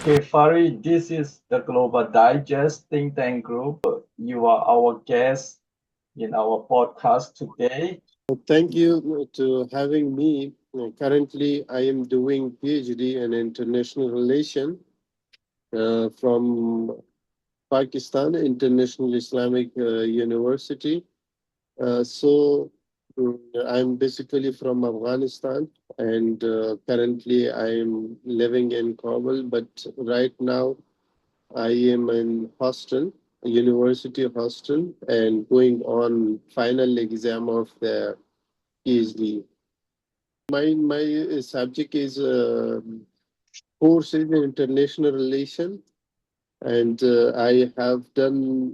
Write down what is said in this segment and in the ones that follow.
Okay, Farid, this is the Global Digest think tank group. You are our guest in our podcast today. Thank you to having me. Currently, I am doing PhD in international relation from Pakistan International Islamic University. So I'm basically from Afghanistan, and currently I am living in Kabul. But right now, I am in hostel, a university hostel, and going on final exam of the PhD. My subject is course is international relation, and I have done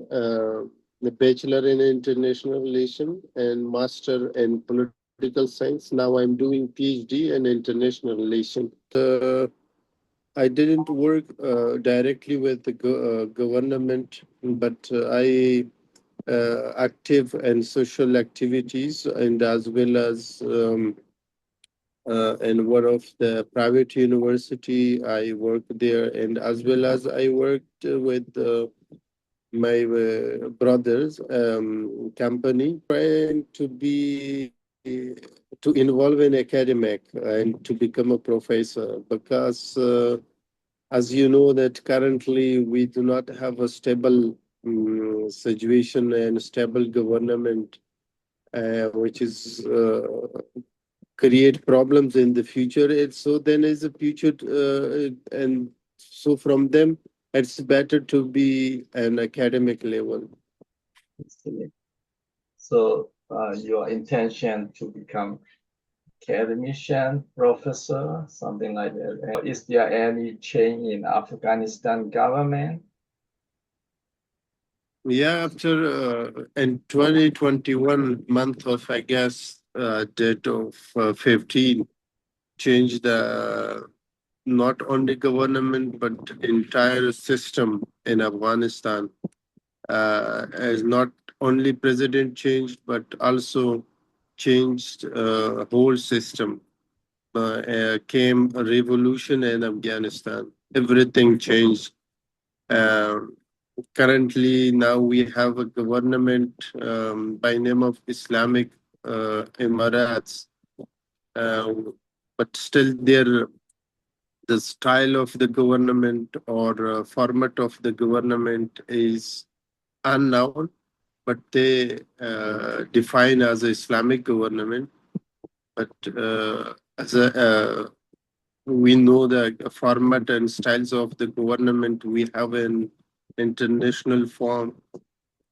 the bachelor in international relation and master in political science. Now I'm doing PhD in international relation. I didn't work directly with the government, but I active in social activities and as well as in one of the private university. I worked there, and as well as I worked with my brother's company, trying to be to involve in academic and to become a professor because. As you know that currently we do not have a stable situation and stable government, which is create problems in the future. So then is a future, and so from them, it's better to be an academic level. So your intention to become academician, professor, something like that. Is there any change in Afghanistan government? Yeah, after in 2021 month of I guess date of 15 changed the not only government but entire system in Afghanistan. As not only president changed but also changed whole system. Came a revolution in Afghanistan. Everything changed. Uh, Currently, now we have a government by name of Islamic Emirates, uh, but still there the style of the government or format of the government is unknown, but they define as a Islamic government. But as a we know the format and styles of the government we have an international form,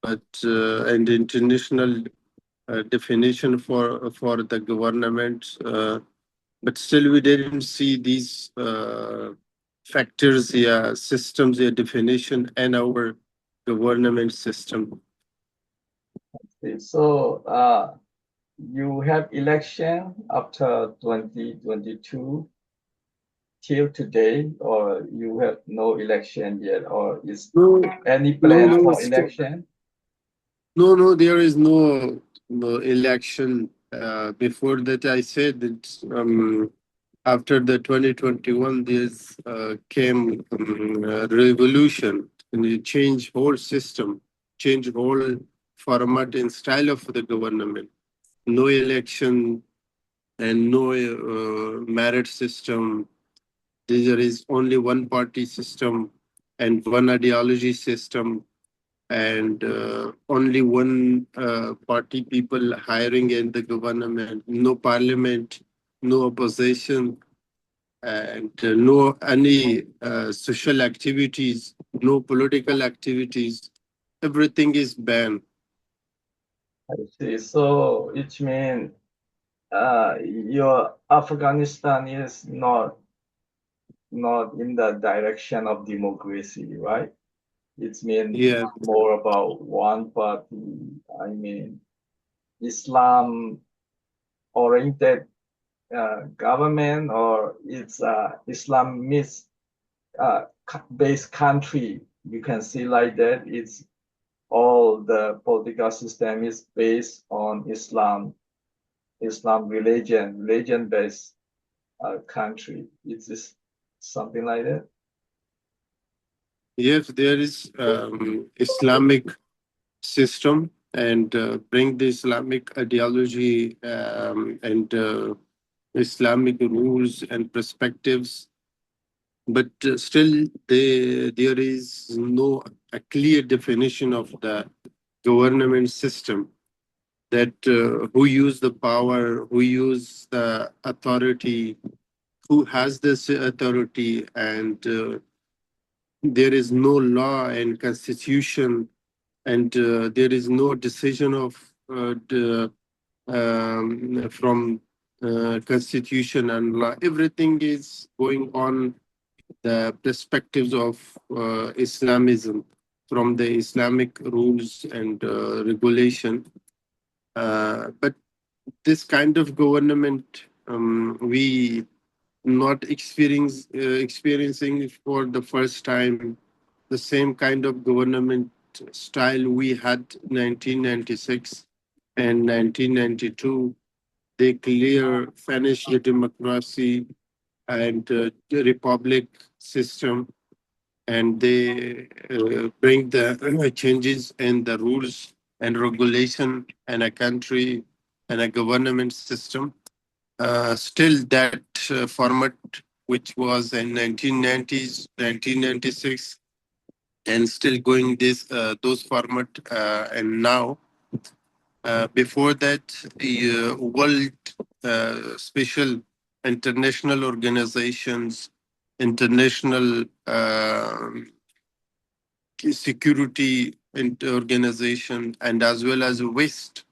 but and international definition for the government. But still, we didn't see these factors, yeah, systems, yeah, definition, and our government system. So you have election after 2022 till today, or you have no election yet, or is No, any no, plan no, for election? no, no. There is no election. Before that, I said that after the 2021, there's came revolution and it changed whole system, changed whole format and style of the government. No election and no merit system. There is only one party system and one ideology system, and only one party people hiring in the government. No parliament, no opposition, and no any social activities, no political activities. Everything is banned. I see. So it means your Afghanistan is not in the direction of democracy, right? It's mean Yeah. more about one party. I mean, Islam oriented government, or it's Islamist based country. You can see like that. It's all the political system is based on Islam religion based country. It's just something like that. Yes, there is Islamic system and bring the Islamic ideology and Islamic rules and perspectives, but still there is no a clear definition of the government system that who use the power, who use the authority, who has this authority, and there is no law and constitution, and there is no decision of from constitution and law. Everything is going on the perspectives of Islamism from the Islamic rules and regulation. But this kind of government we not experiencing for the first time the same kind of government style we had 1996 and 1992. They clear finished the democracy and the republic system, and they bring the changes in the rules and regulation in a country and a government system. Still, that format which was in 1990s, 1996, and still going this those format, and now before that, the world special international organizations, international security organization, and as well as West.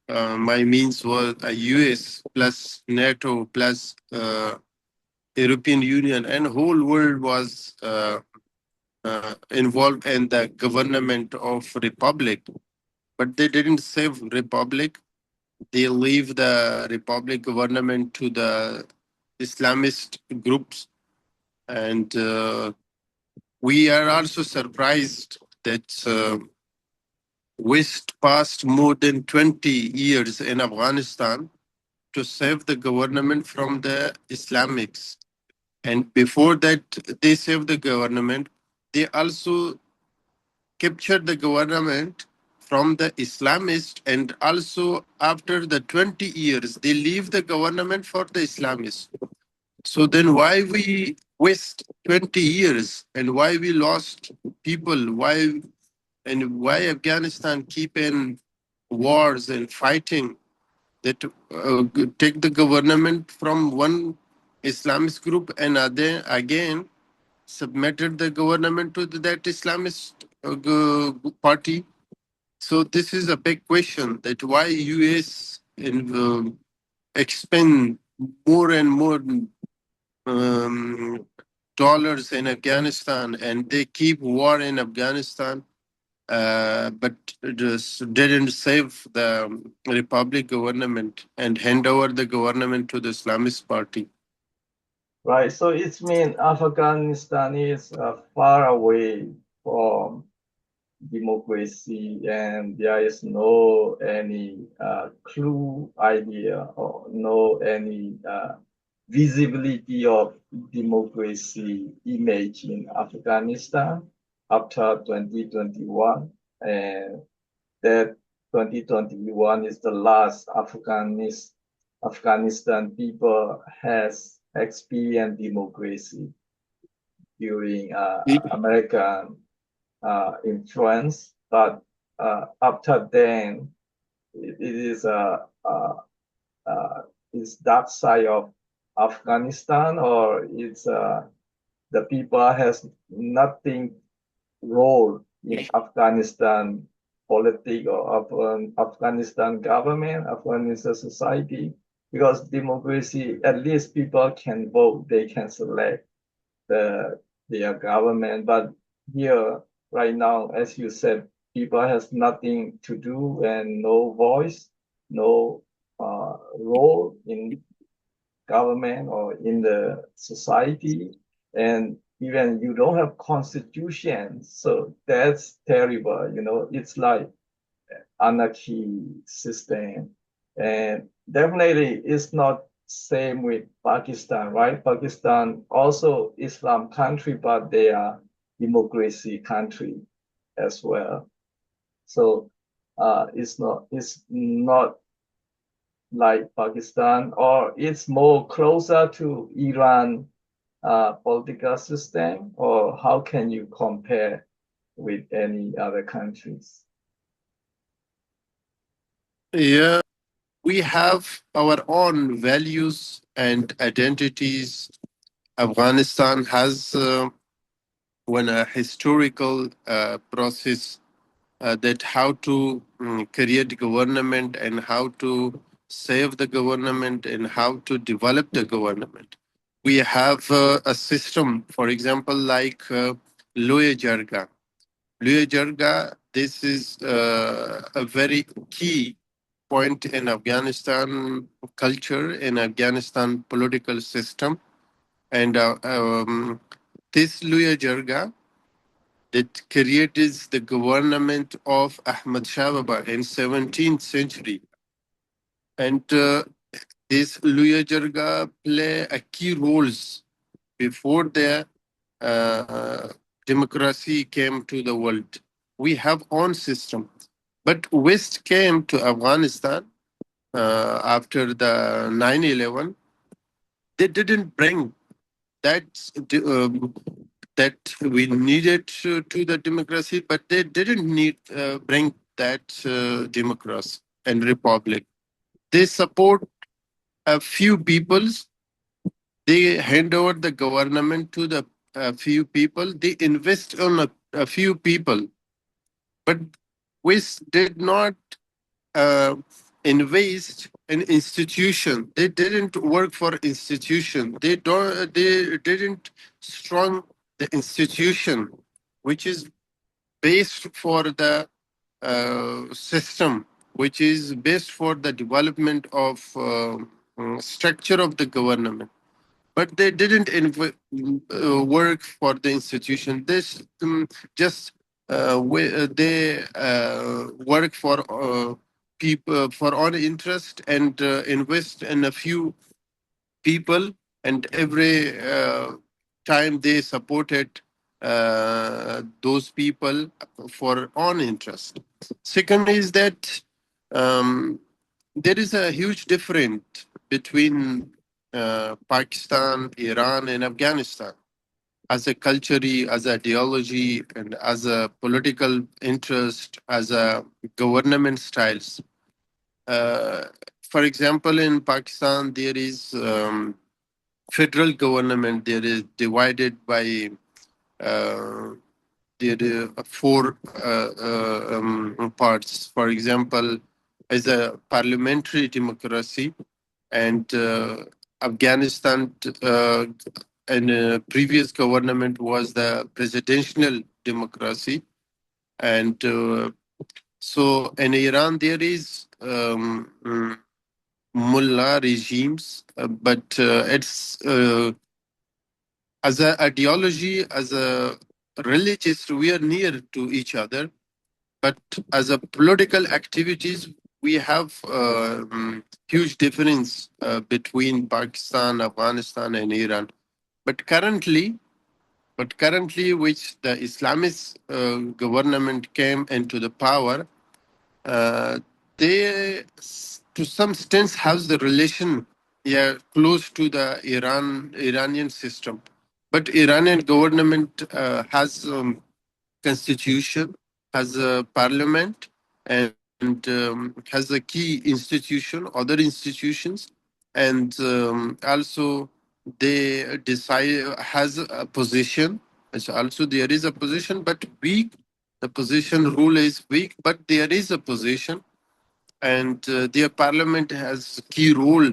My means was a US plus NATO plus European Union, and whole world was involved in the government of republic. But they didn't save republic. They leave the republic government to the Islamist groups, and we are also surprised that West passed more than 20 years in Afghanistan to save the government from the Islamics. And before that, they saved the government. They also captured the government from the Islamists, and also after the 20 years, they leave the government for the Islamists. So then why we waste 20 years and why we lost people? Why Afghanistan keep in wars and fighting that take the government from one Islamist group and other again submitted the government to that Islamist party. So this is a big question that why US expend more and more um, dollars in Afghanistan, and they keep war in Afghanistan, but just didn't save the republic government and hand over the government to the Islamist party. Right. So it means Afghanistan is far away from democracy, and there is no any clue idea or no any visibility of democracy image in Afghanistan after 2021, and that 2021 is the last Afghanistan people has experienced democracy during American influence, but after then, it is is dark side of Afghanistan, or it's the people has nothing role in Afghanistan politics or Afghanistan government, Afghanistan society, because democracy, at least people can vote, they can select the their government. But here, right now, as you said, people has nothing to do and no voice, no role in government or in the society, and even you don't have constitution. So that's terrible. It's like anarchy system, and definitely it's not same with Pakistan, right? Pakistan also Islam country, but they are democracy country as well. So it's not like Pakistan, or it's more closer to Iran political system, or how can you compare with any other countries? Yeah, we have our own values and identities. Afghanistan has one a historical process that how to create government and how to save the government and how to develop the government. We have a system, for example, like Loya Jarga. Loya Jarga, this is a very key point in Afghanistan culture, in Afghanistan political system. And this Loya Jarga that created the government of Ahmad Shah Baba in 17th century. And this Luya Jarga play a key roles before the uh, democracy came to the world. We have own system. But West came to Afghanistan after the 9/11. They didn't bring that that we needed to the democracy, but they didn't need bring that democracy and republic. They support a few peoples. They hand over the government to the few people. They invest on a few people, but West did not uh, invest in institution. They didn't work for institution. They don't. They didn't strong the institution, which is based for the system, which is based for the development of structure of the government. But they didn't work for the institution. This just they work for people for own interest and invest in a few people, and every time they supported those people for own interest. Second is that um, there is a huge difference between Pakistan, Iran, and Afghanistan as a culture, as a ideology, and as a political interest, as a government styles. Uh, for example, in Pakistan, there is federal government. There is divided by uh, there are four parts. For example, as a parliamentary democracy, and Afghanistan and previous government was the presidential democracy, and so in Iran there is mullah regimes, but it's as a ideology, as a religious, we are near to each other, but as a political activities, we have huge difference between Pakistan, Afghanistan, and Iran. But currently, which the Islamist government came into the power, uh, they, to some extent, have the relation, yeah, close to the Iranian system. But Iranian government has constitution, has a parliament, and has a key institution, other institutions, and also they decide has a position. So also there is a position, but weak. The position rule is weak, but there is a position, and their parliament has key role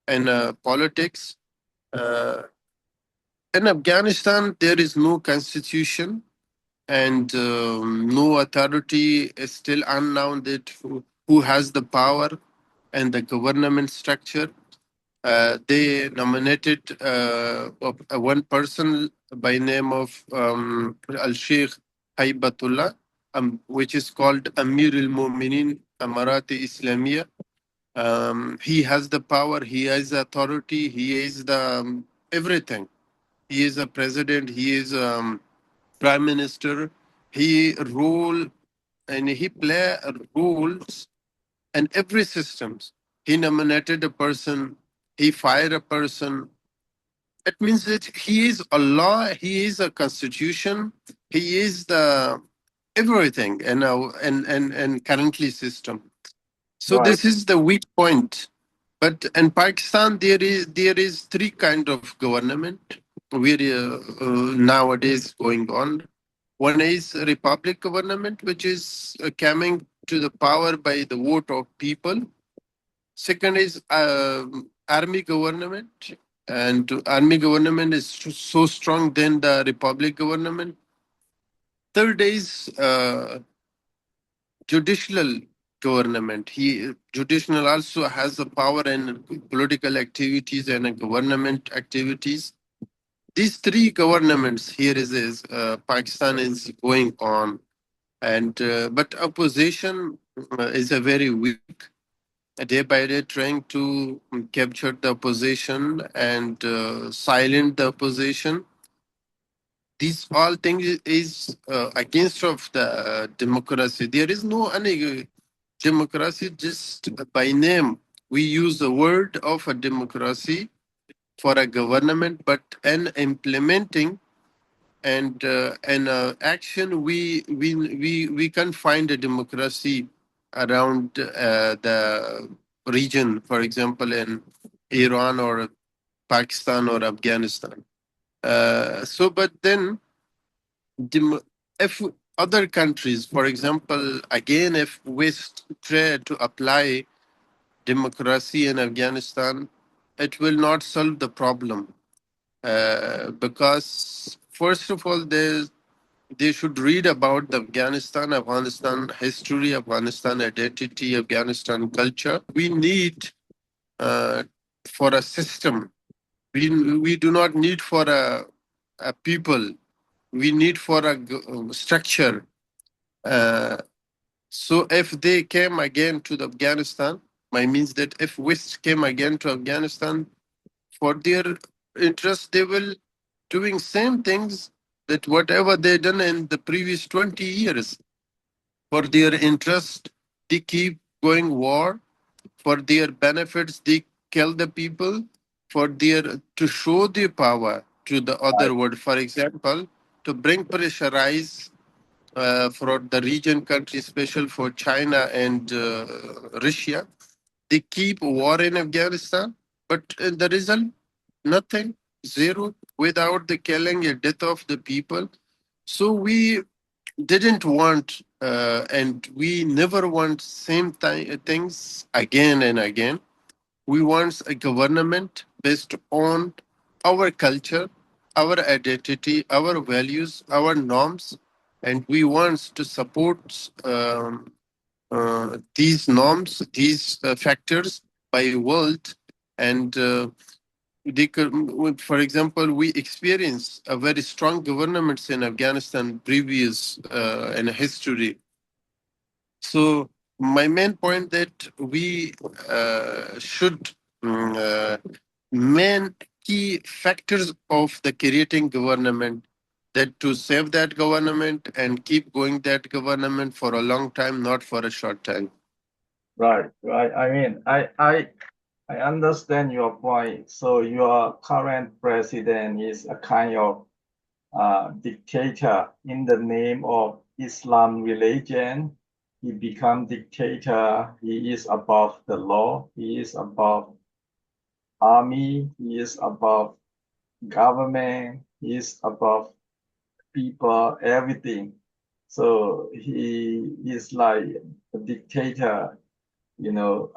in politics. Uh, in Afghanistan, there is no constitution and no authority is still unknown that who has the power and the government structure. They nominated one person by name of Al Sheikh Haibatullah, which is called Amir al Mu'minin Amarati Islamia. He has the power, he has the authority, he is the everything. He is a president, he is prime minister. He role and he play roles in every systems. He nominated a person, he fired a person. It means that he is a law, he is a constitution, he is the everything and currently system. So Right. this is the weak point. But in Pakistan, there is three kind of government where nowadays going on. One is a republic government, which is coming to the power by the vote of people. Second is army government, and army government is so strong than the republic government. Third is judicial government. He judicial also has the power in political activities and government activities. These three governments here is Pakistan is going on, and but opposition is a very weak. Day by day, trying to capture the opposition and silent the opposition. These all things is against of the democracy. There is no any democracy just by name. We use the word of a democracy for a government, but in implementing and action, we can find a democracy around the region. For example, in Iran or Pakistan or Afghanistan. But then dem- if other countries, for example, again, if West try to apply democracy in Afghanistan, it will not solve the problem because first of all, they should read about the Afghanistan history, Afghanistan identity, Afghanistan culture. We need uh, for a system. We do not need for a people. We need for a structure. Uh, so if they came again to the Afghanistan, my means that if West came again to Afghanistan for their interest, they will doing same things that whatever they done in the previous 20 years. For their interest, they keep going war. For their benefits, they kill the people. For their to show their power to the Right. other world. For example, to bring pressurize for the region countries, special for China and Russia. They keep war in Afghanistan, but the result, nothing, zero, without the killing and death of the people. So we didn't want, and we never want same things again and again. We want a government based on our culture, our identity, our values, our norms, and we want to support these norms, these factors by world, and for example, we experience a very strong governments in Afghanistan previous in history. So my main point that we should main key factors of the creating government that to save that government and keep going that government for a long time, not for a short time. Right. Right. I mean, I understand your point. So your current president is a kind of dictator in the name of Islam religion. He become dictator. He is above the law. He is above army. He is above government. He is above people, everything. So he is like a dictator, you know.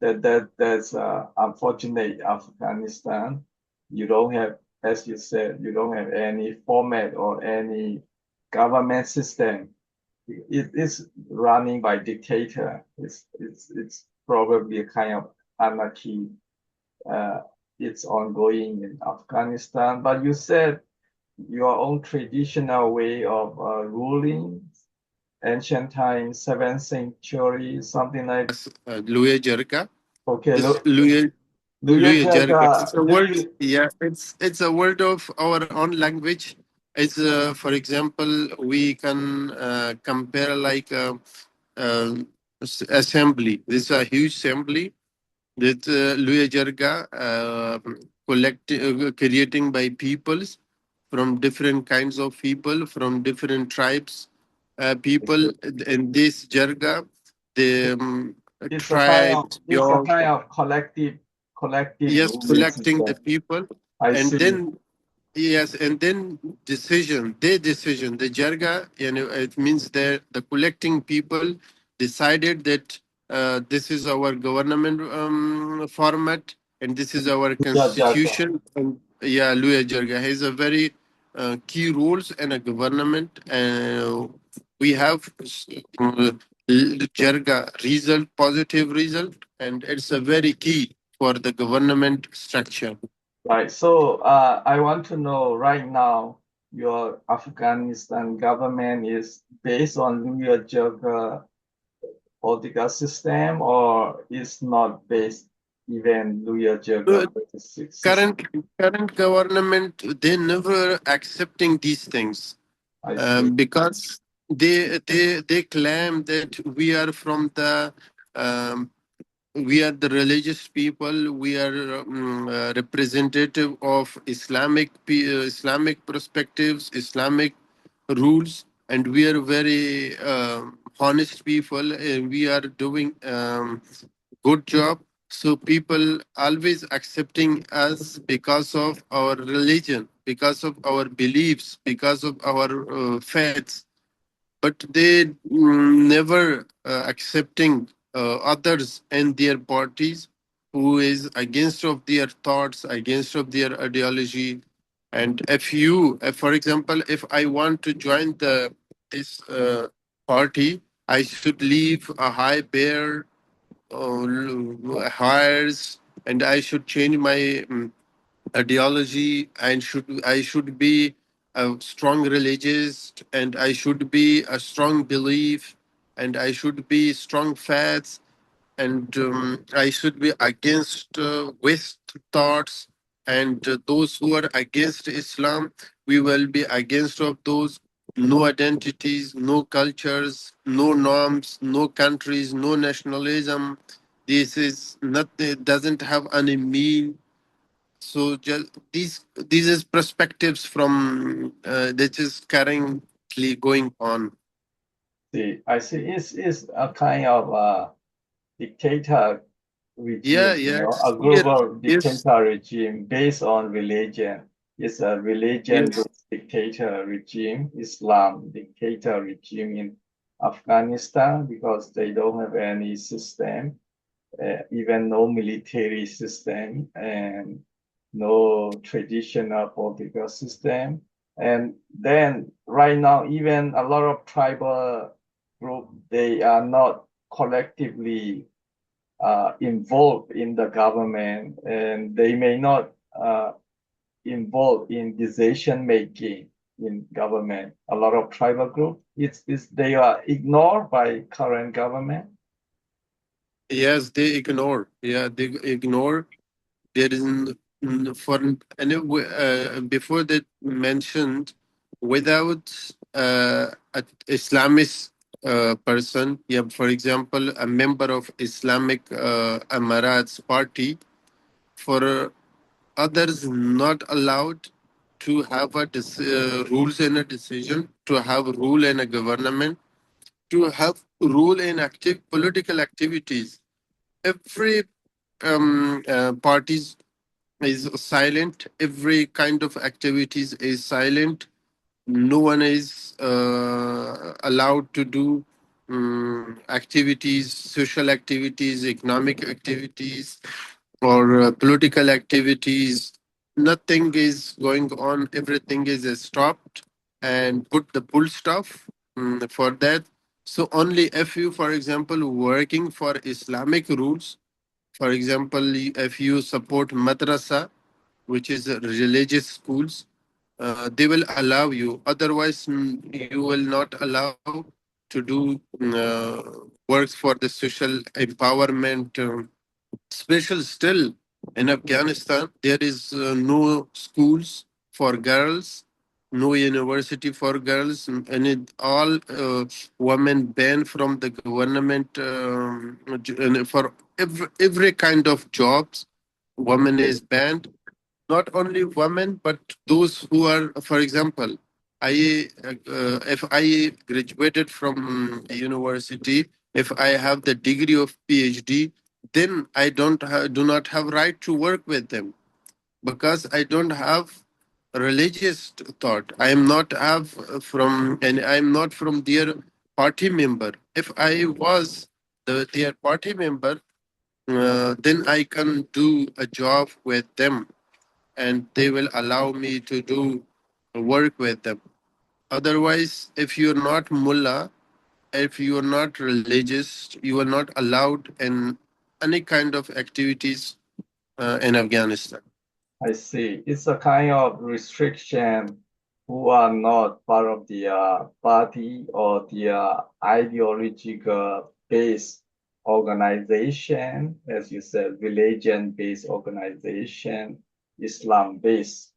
That's unfortunate. Afghanistan, you don't have, as you said, you don't have any format or any government system. It is running by dictator. It's probably a kind of anarchy. Uh, it's ongoing in Afghanistan. But you said your own traditional way of ruling, ancient times, 7th century, something like. Louis Jerka. Okay, It's look, Louis Jerka. Luyajaga, It's a do word. you Yeah, it's a word of our own language. It's for example, we can compare like uh, assembly. This is a huge assembly that Louis Jarga creating by peoples from different kinds of people from different tribes. People in this Jarga, the tribes, It's a your kind of collective yes, ruling collecting the system. people, I and see. then yes, and then decision, the jarga, it means the collecting people decided that this is our government format and this is our Yeah, Jaga. constitution. And yeah, Luya Jarga has a very key roles in a government. We have Jarga result, positive result, and it's a very key for the government structure. Right. So I want to know right now, your Afghanistan government is based on your Jaga political system, or is not based even Luya Jaga system? current current government, they never accepting these things, I see. because they claim that we are from the um, we are the religious people, we are representative of Islamic perspectives, Islamic rules, and we are very honest people, and we are doing good job. So people always accepting us because of our religion, because of our beliefs, because of our faiths, but they never accepting others and their parties who is against of their thoughts, against of their ideology. And if for example, if I want to join the this party, I should leave a high bear hires, and I should change my ideology, and I should be a strong religious, and I should be a strong belief, and I should be strong faiths, and I should be against West thoughts, and those who are against Islam, we will be against of those. No identities, no cultures, no norms, no countries, no nationalism. This is not. It doesn't have any mean. So just these is perspectives from that is currently going on. See, I see. It's a kind of dictator Yeah, regime, a yes, yes, global yes, dictator regime based on religion. It's a yes. religion-based dictator regime, Islam dictator regime in Afghanistan because they don't have any system, even no military system and no traditional political system. And then right now, even a lot of tribal group, they are not collectively involved in the government, and they may not involved in decision making in government. A lot of tribal groups, it's they are ignored by current government. Yes, they ignore. Yeah, they ignore. There is for anyway, before that mentioned, without an Islamist person, yeah, for example, a member of Islamic Emirates party, for others not allowed to have rules in a decision, to have rule in a government, to have rule in active political activities. Every parties is silent. Every kind of activities is silent. No one is allowed to do activities, social activities, economic activities, or political activities. Nothing is going on. Everything is stopped and put the full stop for that. So only if you, for example, working for Islamic rules, for example, if you support madrasa, which is religious schools, they will allow you. Otherwise, you will not allow to do works for the social empowerment. Special still in Afghanistan, there is no schools for girls, no university for girls, and all women banned from the government and for every kind of jobs. Women is banned. Not only women, but those who are, for example, if I graduated from university, if I have the degree of PhD, then I do not have right to work with them because I don't have religious thought. I am not have from and I am not from their party member. If I was their party member, then I can do a job with them, and they will allow me to do work with them. Otherwise, if you're not mullah, if you are not religious, you are not allowed in any kind of activities in Afghanistan. I see. It's a kind of restriction who are not part of the party or the ideological based organization, as you said, religion based organization, Islam based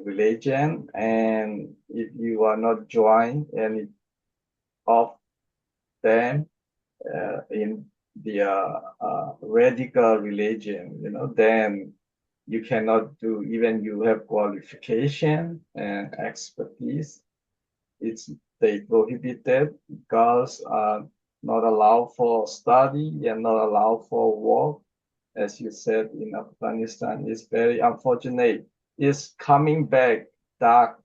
religion. And if you are not joined any of them in the radical religion, then you cannot do, even you have qualification and expertise. It's they prohibited. Girls are not allowed for study and not allowed for work. As you said, in Afghanistan, it's very unfortunate. It's coming back dark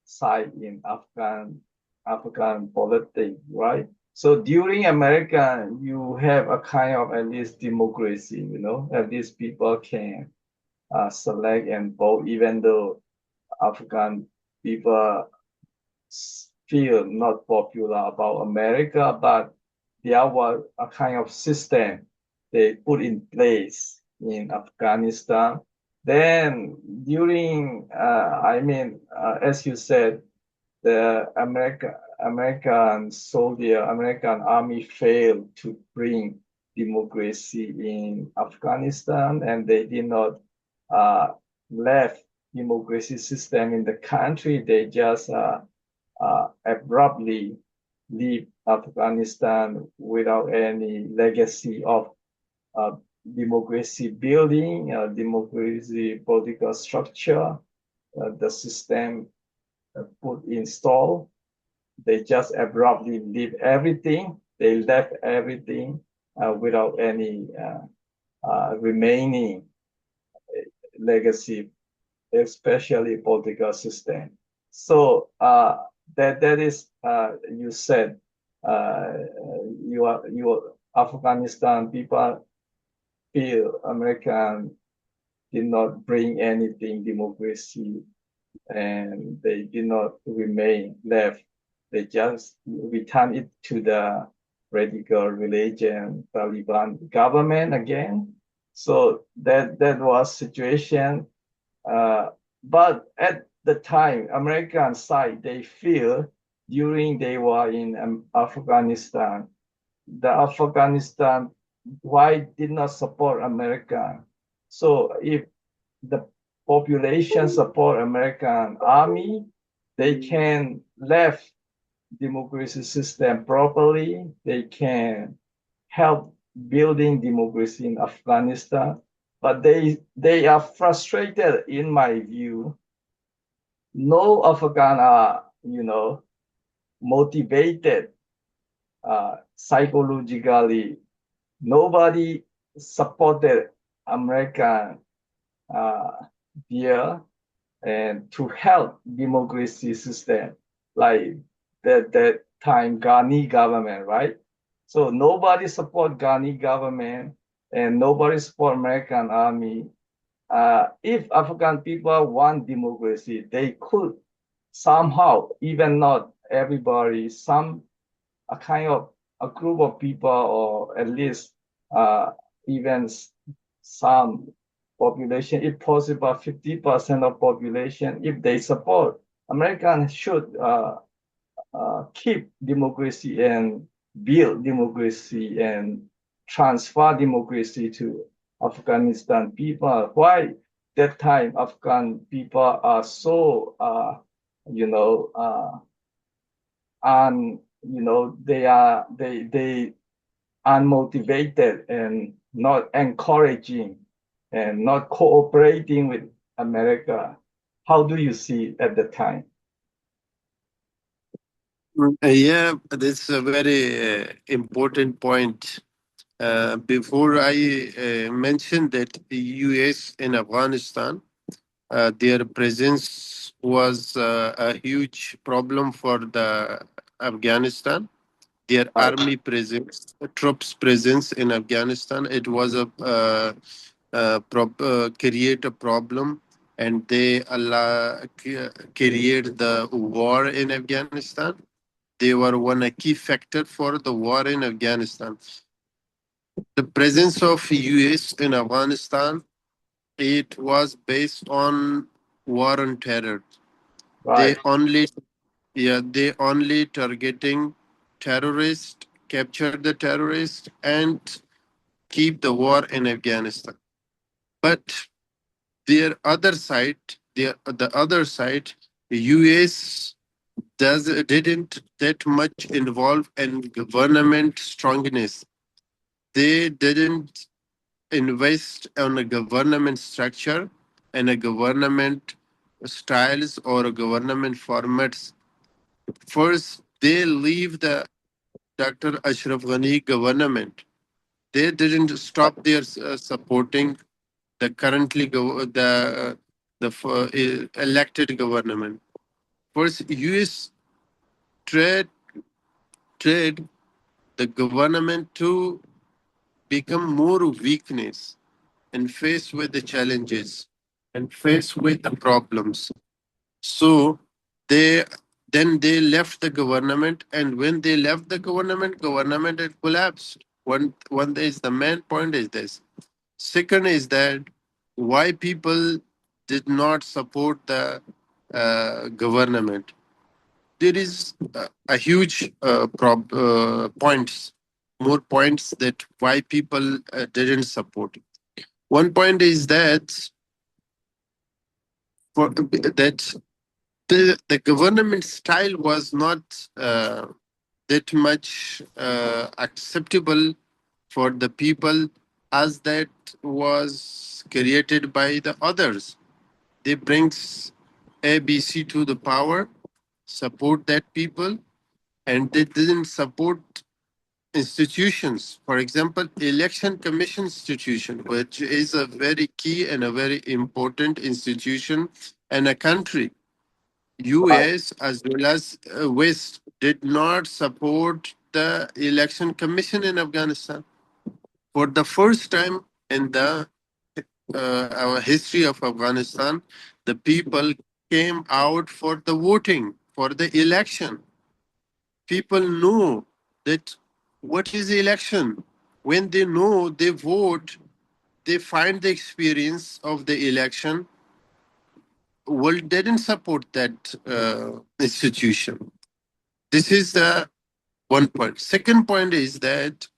side in Afghan politics, right? So during America, you have a kind of at least democracy, at least people can select and vote, even though Afghan people feel not popular about America, but there was a kind of system they put in place in Afghanistan. Then during, as you said, the American soldier, American army failed to bring democracy in Afghanistan, and they did not uh, left democracy system in the country. They just abruptly leave Afghanistan without any legacy of uh, democracy building, democracy political structure, the system put installed. They just abruptly leave everything. They left everything without any remaining legacy, especially political system. So that is you said uh, you Afghanistan people feel American did not bring anything democracy, and they did not remain left. They just return it to the radical religion Taliban government again. So that was situation. Uh, but at the time, American side, they feel during they were in Afghanistan, the Afghanistan, why did not support America? So if the population support American army, they can left democracy system properly. They can help building democracy in Afghanistan. But they are frustrated, in my view. No Afghan are, motivated psychologically. Nobody supported American uh, here and to help democracy system like that time Ghani government, right? So nobody support Ghani government and nobody support American army. If Afghan people want democracy, they could somehow, even not everybody, some a kind of a group of people, or at least uh, even some population, if possible, 50% of population, if they support, Americans should keep democracy and build democracy and transfer democracy to Afghanistan people. Why that time Afghan people are so you know, and they unmotivated and not encouraging and not cooperating with America. How do you see it at the time? Yeah, that's a very important point. Before I mentioned that the U.S. in Afghanistan, their presence was a huge problem for the Afghanistan. Their Right, army presence, troops presence in Afghanistan, it was create a problem, and they create the war in Afghanistan. They were one a key factor for the war in Afghanistan. The presence of US in Afghanistan, it was based on war on terror. They right, only they only targeting terrorists, capture the terrorists, and keep the war in Afghanistan. But their other side, the other side, US didn't that much involve in government strongness. They didn't invest on a government structure and a government styles or a government formats. First, they leave the Dr. Ashraf Ghani government. They didn't stop their supporting the elected government. First, U.S. trade trade the government to become more weakness and face with the challenges and face with the problems. So they they left the government, and when they left the government had collapsed. One is the main point is this. Second is that why people did not support the government. There is a huge points, more points that why people didn't support. One point is that the government style was not that much acceptable for the people as that was created by the others. They brings ABC to the power, support that people, and they didn't support institutions. For example, election commission institution, which is a very key and a very important institution in a country. right, US as well as West did not support the election commission in Afghanistan. For the first time in the our history of Afghanistan, the people came out for the voting for the election. People know that what is the election. When they know, they vote, they find the experience of the election. World didn't support that institution. This is the one point. Second point is that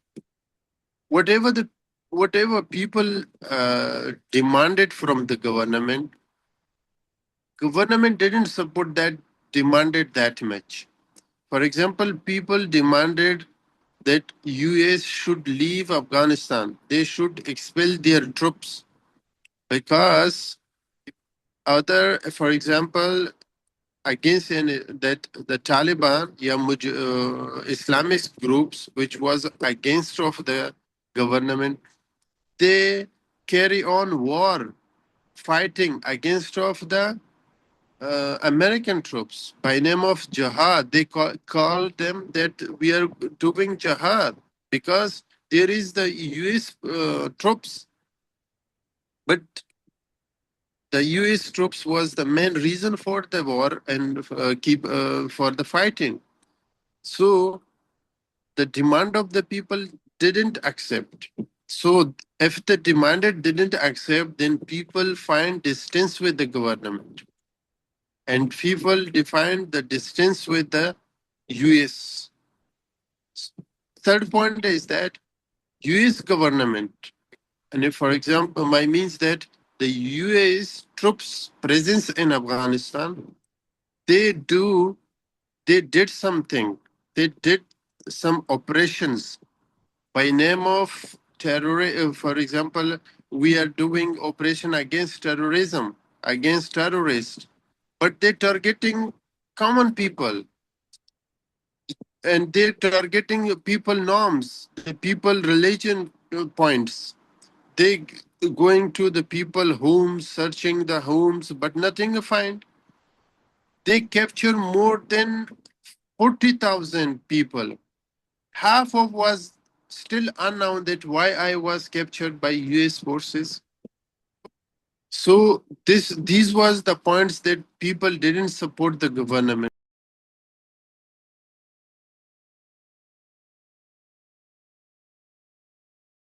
whatever the whatever people demanded from the government didn't support that demanded that much. For example, people demanded that US should leave Afghanistan. They should expel their troops because for example, against that the Taliban, Islamist groups, which was against of the government, they carry on war, fighting against of the American troops by name of jihad. They call them that we are doing jihad because there is the U.S. Troops, but the U.S. troops was the main reason for the war and keep for the fighting. So the demand of the people didn't accept. So if the demanded didn't accept, then people find distance with the government, and people define the distance with the US. Third point is that US government, and if, for example, my means that the US troops presence in Afghanistan they do they did something. They did some operations by name of terror. For example, we are doing operation against terrorism, against terrorists, but they're targeting common people, and they're targeting people norms, the people religion points. They going to the people homes, searching the homes, but nothing to find. They capture more than 40,000 people. Half of was still unknown that why I was captured by US forces. So these was the points that people didn't support the government.